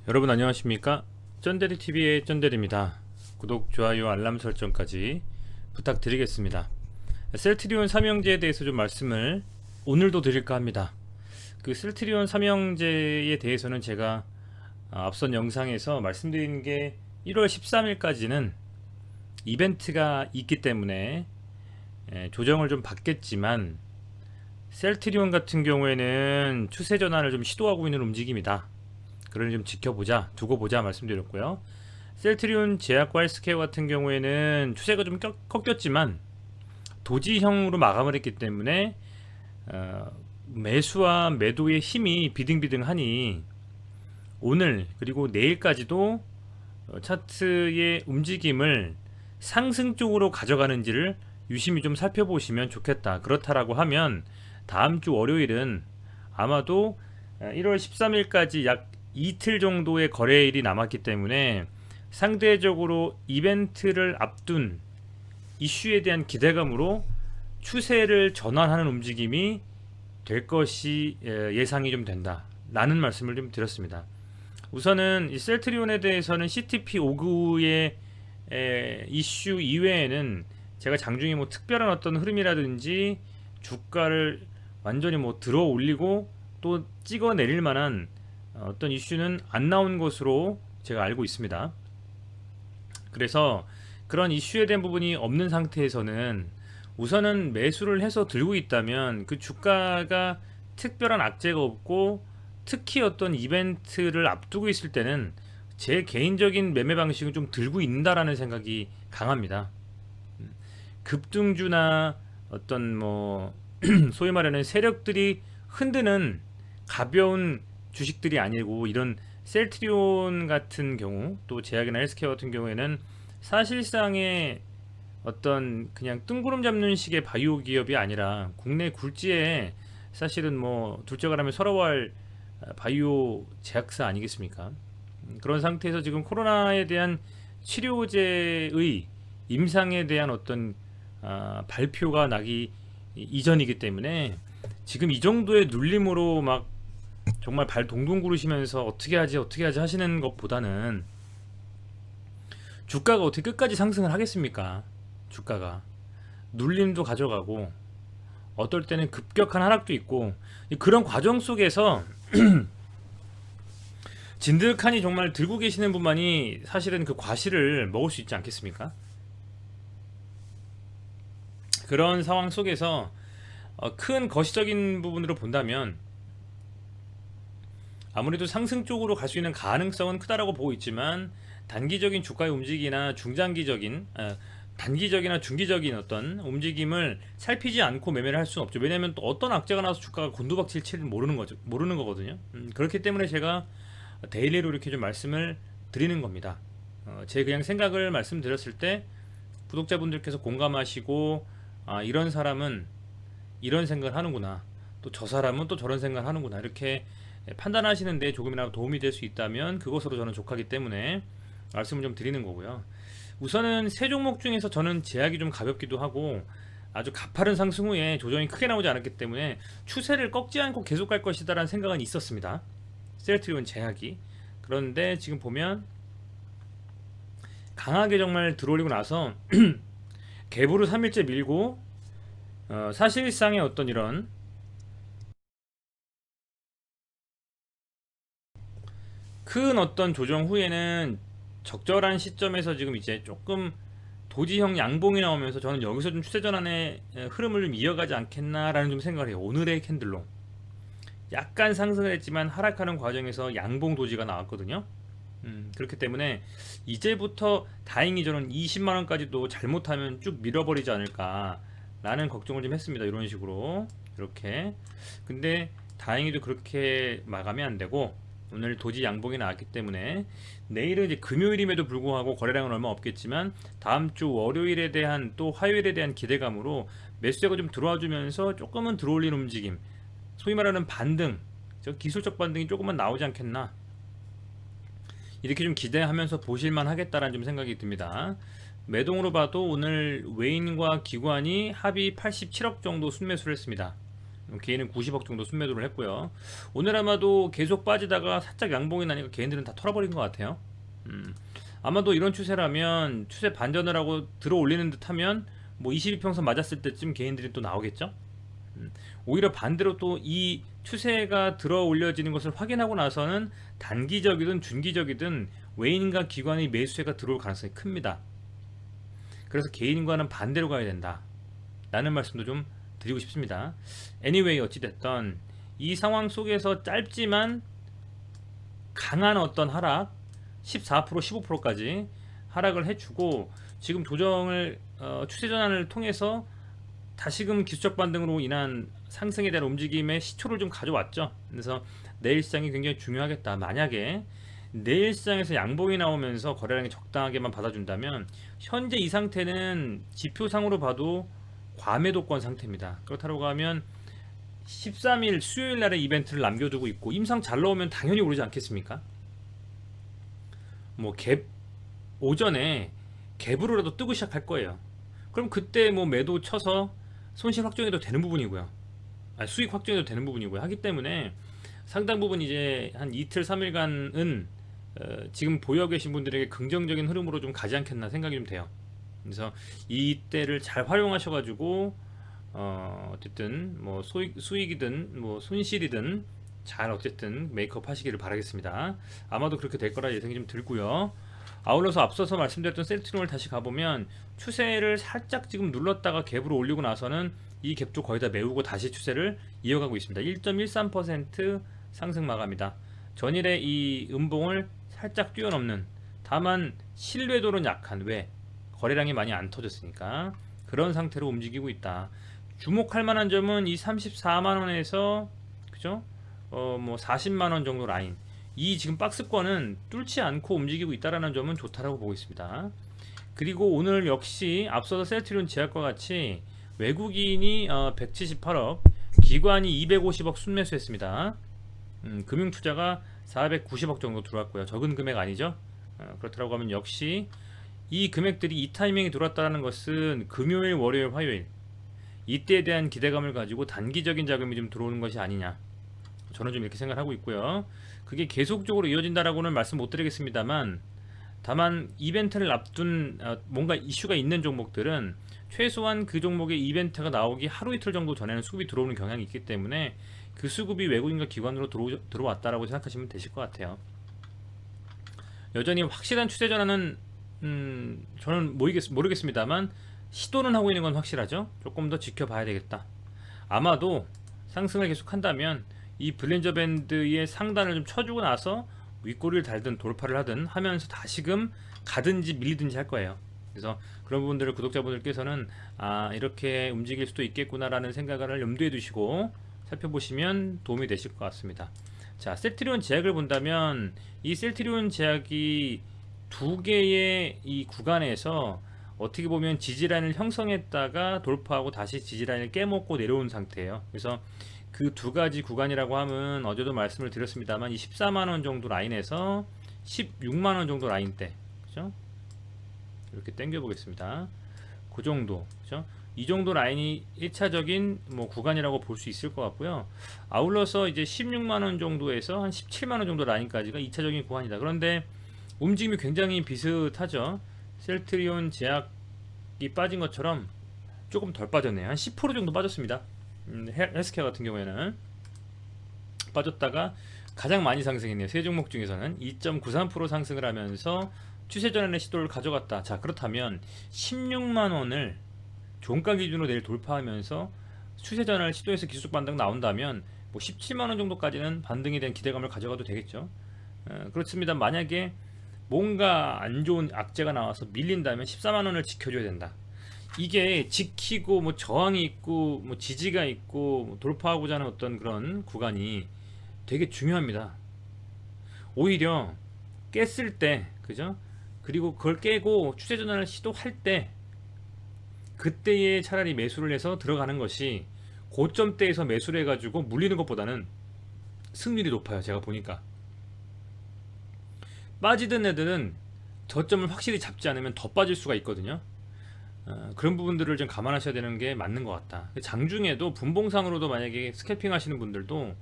여러분 안녕하십니까? 쩐데리TV의 쩐데리입니다. 구독, 좋아요, 알람 설정까지 부탁드리겠습니다. 셀트리온 삼형제에 대해서 좀 말씀을 오늘도 드릴까 합니다. 그 셀트리온 삼형제에 대해서는 제가 앞선 영상에서 말씀드린 게 1월 13일까지는 이벤트가 있기 때문에 조정을 좀 받겠지만 셀트리온 같은 경우에는 추세 전환을 좀 시도하고 있는 움직임이다. 그러니 좀 지켜보자, 두고 보자 말씀드렸고요. 셀트리온 제약과 헬스케어 같은 경우에는 추세가 좀 꺾였지만 도지형으로 마감을 했기 때문에 매수와 매도의 힘이 비등비등하니 오늘 그리고 내일까지도 차트의 움직임을 상승 쪽으로 가져가는지를 유심히 좀 살펴보시면 좋겠다. 그렇다라고 하면 다음 주 월요일은 아마도 1월 13일까지 약 이틀 정도의 거래일이 남았기 때문에 상대적으로 이벤트를 앞둔 이슈에 대한 기대감으로 추세를 전환하는 움직임이 될 것이 예상이 좀 된다 라는 말씀을 좀 드렸습니다. 우선은 이 셀트리온에 대해서는 CTP 59의 이슈 이외에는 제가 장중에 뭐 특별한 어떤 흐름이라든지 주가를 완전히 뭐 들어 올리고 또 찍어 내릴 만한 어떤 이슈는 안 나온 것으로 제가 알고 있습니다. 그래서 그런 이슈에 대한 부분이 없는 상태에서는 우선은 매수를 해서 들고 있다면 그 주가가 특별한 악재가 없고 특히 어떤 이벤트를 앞두고 있을 때는 제 개인적인 매매 방식은 좀 들고 있다라는 생각이 강합니다. 급등주나 어떤 뭐 소위 말하는 세력들이 흔드는 가벼운 주식들이 아니고 이런 셀트리온 같은 경우 또 제약이나 헬스케어 같은 경우에는 사실상의 어떤 그냥 뜬구름 잡는 식의 바이오 기업이 아니라 국내 굴지에 사실은 뭐 둘째 가라면 서러워할 바이오 제약사 아니겠습니까? 그런 상태에서 지금 코로나에 대한 치료제의 임상에 대한 어떤 발표가 나기 이전이기 때문에 지금 이 정도의 눌림으로 막 정말 발 동동 구르시면서 어떻게 하지 하시는 것보다는 주가가 어떻게 끝까지 상승을 하겠습니까? 주가가 눌림도 가져가고 어떨 때는 급격한 하락도 있고 그런 과정 속에서 진득하니 정말 들고 계시는 분만이 사실은 그 과실을 먹을 수 있지 않겠습니까? 그런 상황 속에서 큰 거시적인 부분으로 본다면 아무래도 상승 쪽으로 갈 수 있는 가능성은 크다라고 보고 있지만 단기적인 주가의 움직이나 중장기적인 단기적이나 중기적인 어떤 움직임을 살피지 않고 매매를 할 수는 없죠. 왜냐하면 또 어떤 악재가 나서 주가가 곤두박질칠지 모르는 거거든요. 그렇기 때문에 제가 데일리로 이렇게 좀 말씀을 드리는 겁니다. 제 그냥 생각을 말씀드렸을 때 구독자분들께서 공감하시고 이런 사람은 이런 생각을 하는구나. 또 저 사람은 또 저런 생각을 하는구나. 이렇게 판단하시는데 조금이라도 도움이 될 수 있다면 그것으로 저는 족하기 때문에 말씀을 좀 드리는 거고요. 우선은 세 종목 중에서 저는 제약이 좀 가볍기도 하고 아주 가파른 상승 후에 조정이 크게 나오지 않았기 때문에 추세를 꺾지 않고 계속 갈 것이다라는 생각은 있었습니다. 셀트리온 제약이. 그런데 지금 보면 강하게 정말 들어올리고 나서 갭으로 3일째 밀고 사실상의 어떤 이런 큰 어떤 조정 후에는 적절한 시점에서 지금 이제 조금 도지형 양봉이 나오면서 저는 여기서 좀 추세 전환의 흐름을 좀 이어가지 않겠나라는 좀 생각을 해요. 오늘의 캔들로 약간 상승을 했지만 하락하는 과정에서 양봉 도지가 나왔거든요. 그렇기 때문에 이제부터 다행히 저는 20만 원까지도 잘못하면 쭉 밀어버리지 않을까라는 걱정을 좀 했습니다. 이런 식으로 이렇게. 근데 다행히도 그렇게 마감이 안 되고 오늘 도지 양봉이 나왔기 때문에 내일은 이제 금요일임에도 불구하고 거래량은 얼마 없겠지만 다음 주 월요일에 대한 또 화요일에 대한 기대감으로 매수세가 좀 들어와 주면서 조금은 들어올리는 움직임, 소위 말하는 반등, 저 기술적 반등이 조금만 나오지 않겠나 이렇게 좀 기대하면서 보실만 하겠다라는 좀 생각이 듭니다. 매동으로 봐도 오늘 외인과 기관이 합의 87억 정도 순매수를 했습니다. 개인은 90억 정도 순매도를 했고요. 오늘 아마도 계속 빠지다가 살짝 양봉이 나니까 개인들은 다 털어버린 것 같아요. 아마도 이런 추세라면 추세 반전을 하고 들어 올리는 듯 하면 뭐 22평선 맞았을 때쯤 개인들이 또 나오겠죠. 오히려 반대로 또 이 추세가 들어 올려지는 것을 확인하고 나서는 단기적이든 중기적이든 외인과 기관의 매수세가 들어올 가능성이 큽니다. 그래서 개인과는 반대로 가야 된다 라는 말씀도 좀 드리고 싶습니다. anyway 어찌됐던 이 상황 속에서 짧지만 강한 어떤 하락 14% 15%까지 하락을 해주고 지금 조정을 추세 전환을 통해서 다시금 기술적 반등으로 인한 상승에 대한 움직임의 시초를 좀 가져왔죠. 그래서 내일 시장이 굉장히 중요하겠다. 만약에 내일 시장에서 양봉이 나오면서 거래량이 적당하게만 받아준다면 현재 이 상태는 지표상으로 봐도 과매도권 상태입니다. 그렇다고 하면 13일 수요일 날에 이벤트를 남겨두고 있고 임상 잘 나오면 당연히 오르지 않겠습니까? 뭐 갭 오전에 갭으로라도 뜨고 시작할 거예요. 그럼 그때 뭐 매도 쳐서 손실 확정해도 되는 부분이고요. 수익 확정해도 되는 부분이고요. 하기 때문에 상당 부분 이제 한 이틀 3일간은 지금 보여 계신 분들에게 긍정적인 흐름으로 좀 가지 않겠나 생각이 좀 돼요. 그래서 이때를 잘 활용하셔가지고 어쨌든 뭐 수익이든 뭐 손실이든 잘 어쨌든 메이크업 하시기를 바라겠습니다. 아마도 그렇게 될 거라 예상이 좀 들고요. 아울러서 앞서서 말씀드렸던 셀트리온을 다시 가보면 추세를 살짝 지금 눌렀다가 갭으로 올리고 나서는 이 갭도 거의 다 메우고 다시 추세를 이어가고 있습니다. 1.13% 상승 마감이다. 전일의 이 음봉을 살짝 뛰어넘는, 다만 신뢰도는 약한, 왜? 거래량이 많이 안 터졌으니까 그런 상태로 움직이고 있다. 주목할 만한 점은 이 34만원에서 그죠? 뭐 40만원 정도 라인, 이 지금 박스권은 뚫지 않고 움직이고 있다는 점은 좋다라고 보고 있습니다. 그리고 오늘 역시 앞서서 셀트리온 제약과 같이 외국인이 178억, 기관이 250억 순매수했습니다. 금융투자가 490억 정도 들어왔고요. 적은 금액 아니죠. 그렇다고 하면 역시 이 금액들이 이 타이밍에 들어왔다는 것은 금요일, 월요일, 화요일 이때에 대한 기대감을 가지고 단기적인 자금이 좀 들어오는 것이 아니냐, 저는 좀 이렇게 생각하고 있고요. 그게 계속적으로 이어진다라고는 말씀 못 드리겠습니다만, 다만 이벤트를 앞둔 뭔가 이슈가 있는 종목들은 최소한 그 종목의 이벤트가 나오기 하루 이틀 정도 전에는 수급이 들어오는 경향이 있기 때문에 그 수급이 외국인과 기관으로 들어왔다라고 생각하시면 되실 것 같아요. 여전히 확실한 추세 전환은 저는 모르겠습니다만 시도는 하고 있는 건 확실하죠. 조금 더 지켜봐야 되겠다. 아마도 상승을 계속한다면 이 블린저 밴드의 상단을 좀 쳐주고 나서 윗꼬리를 달든 돌파를 하든 하면서 다시금 가든지 밀리든지 할 거예요. 그래서 그런 부분들을 구독자분들께서는 이렇게 움직일 수도 있겠구나라는 생각을 염두에 두시고 살펴보시면 도움이 되실 것 같습니다. 자, 셀트리온 제약을 본다면 이 셀트리온 제약이 두 개의 이 구간에서 어떻게 보면 지지라인을 형성했다가 돌파하고 다시 지지라인을 깨먹고 내려온 상태예요. 그래서 그 두 가지 구간이라고 하면 어제도 말씀을 드렸습니다만 이 14만원 정도 라인에서 16만원 정도 라인대, 그죠? 이렇게 당겨 보겠습니다. 그 정도, 그죠? 이 정도 라인이 1차적인 뭐 구간이라고 볼 수 있을 것 같고요. 아울러서 이제 16만원 정도에서 한 17만원 정도 라인까지가 2차적인 구간이다. 그런데 움직임이 굉장히 비슷하죠. 셀트리온 제약이 빠진 것처럼 조금 덜 빠졌네요. 한 10% 정도 빠졌습니다. 헬스케어 같은 경우에는 빠졌다가 가장 많이 상승했네요. 세 종목 중에서는 2.93% 상승을 하면서 추세 전환의 시도를 가져갔다. 자, 그렇다면 16만원을 종가 기준으로 내일 돌파하면서 추세 전환을 시도해서 기술적 반등 나온다면 뭐 17만원 정도까지는 반등에 대한 기대감을 가져가도 되겠죠. 그렇습니다. 만약에 뭔가 안 좋은 악재가 나와서 밀린다면 14만원을 지켜줘야 된다. 이게 지키고 뭐 저항이 있고 뭐 지지가 있고 뭐 돌파하고자 하는 어떤 그런 구간이 되게 중요합니다. 오히려 깼을 때, 그죠? 그리고 그걸 깨고 추세 전환을 시도할 때 그때에 차라리 매수를 해서 들어가는 것이 고점대에서 매수를 해가지고 물리는 것보다는 승률이 높아요. 제가 보니까 빠지던 애들은 저점을 확실히 잡지 않으면 더 빠질 수가 있거든요. 그런 부분들을 좀 감안하셔야 되는 게 맞는 것 같다. 장중에도 분봉상으로도 만약에 스캘핑 하시는 분들도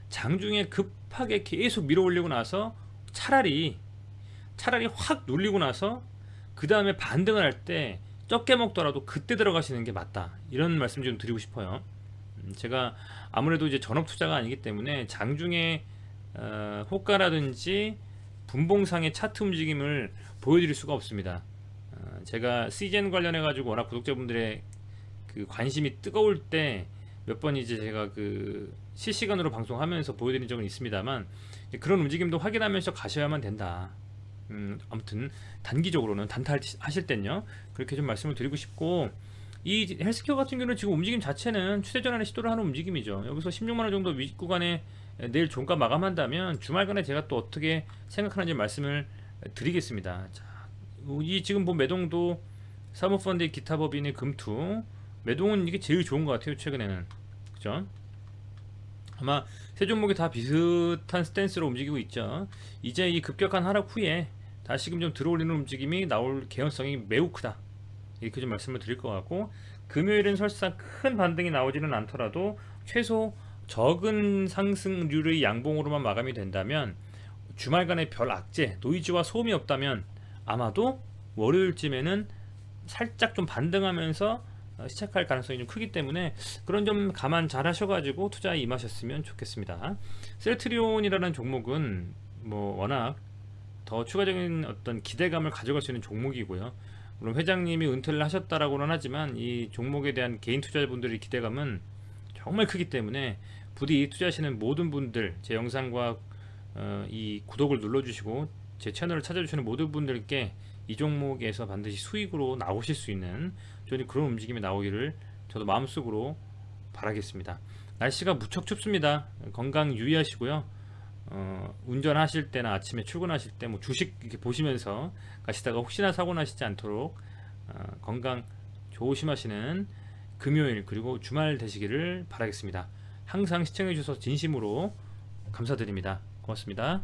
장중에 급하게 계속 밀어 올리고 나서 차라리 확 눌리고 나서 그 다음에 반등을 할 때 적게 먹더라도 그때 들어가시는 게 맞다, 이런 말씀 좀 드리고 싶어요. 제가 아무래도 이제 전업 투자가 아니기 때문에 장중에 호가라든지 분봉상의 차트 움직임을 보여드릴 수가 없습니다. 제가 시젠 관련해 가지고 워낙 구독자분들의 그 관심이 뜨거울 때 몇 번 이제 제가 그 실시간으로 방송하면서 보여드린 적은 있습니다만, 그런 움직임도 확인하면서 가셔야만 된다. 아무튼 단기적으로는 단타 하실 땐요, 그렇게 좀 말씀을 드리고 싶고, 이 헬스케어 같은 경우는 지금 움직임 자체는 추세 전환의 시도를 하는 움직임이죠. 여기서 16만원 정도 윗 구간에 내일 종가 마감한다면 주말간에 제가 또 어떻게 생각하는지 말씀을 드리겠습니다. 자, 이 지금 본 매동도 사모펀드의 기타 법인의 금투 매동은 이게 제일 좋은 것 같아요, 최근에는. 그죠? 아마 세 종목이 다 비슷한 스탠스로 움직이고 있죠. 이제 이 급격한 하락 후에 다시금 좀 들어올리는 움직임이 나올 개연성이 매우 크다, 이렇게 좀 말씀을 드릴 것 같고, 금요일은 설사 큰 반등이 나오지는 않더라도 최소 적은 상승률의 양봉으로만 마감이 된다면, 주말간에 별 악재, 노이즈와 소음이 없다면 아마도 월요일쯤에는 살짝 좀 반등하면서 시작할 가능성이 좀 크기 때문에 그런 점 감안 잘 하셔가지고 투자에 임하셨으면 좋겠습니다. 셀트리온이라는 종목은 뭐 워낙 더 추가적인 어떤 기대감을 가져갈 수 있는 종목이고요. 물론 회장님이 은퇴를 하셨다라고는 하지만 이 종목에 대한 개인 투자자분들의 기대감은 정말 크기 때문에 부디 투자하시는 모든 분들, 제 영상과 이 구독을 눌러주시고 제 채널을 찾아주시는 모든 분들께 이 종목에서 반드시 수익으로 나오실 수 있는 저는 그런 움직임이 나오기를 저도 마음속으로 바라겠습니다. 날씨가 무척 춥습니다. 건강 유의하시고요. 운전하실 때나 아침에 출근하실 때 뭐 주식 이렇게 보시면서 가시다가 혹시나 사고 나시지 않도록 건강 조심하시는 금요일 그리고 주말 되시기를 바라겠습니다. 항상 시청해 주셔서 진심으로 감사드립니다. 고맙습니다.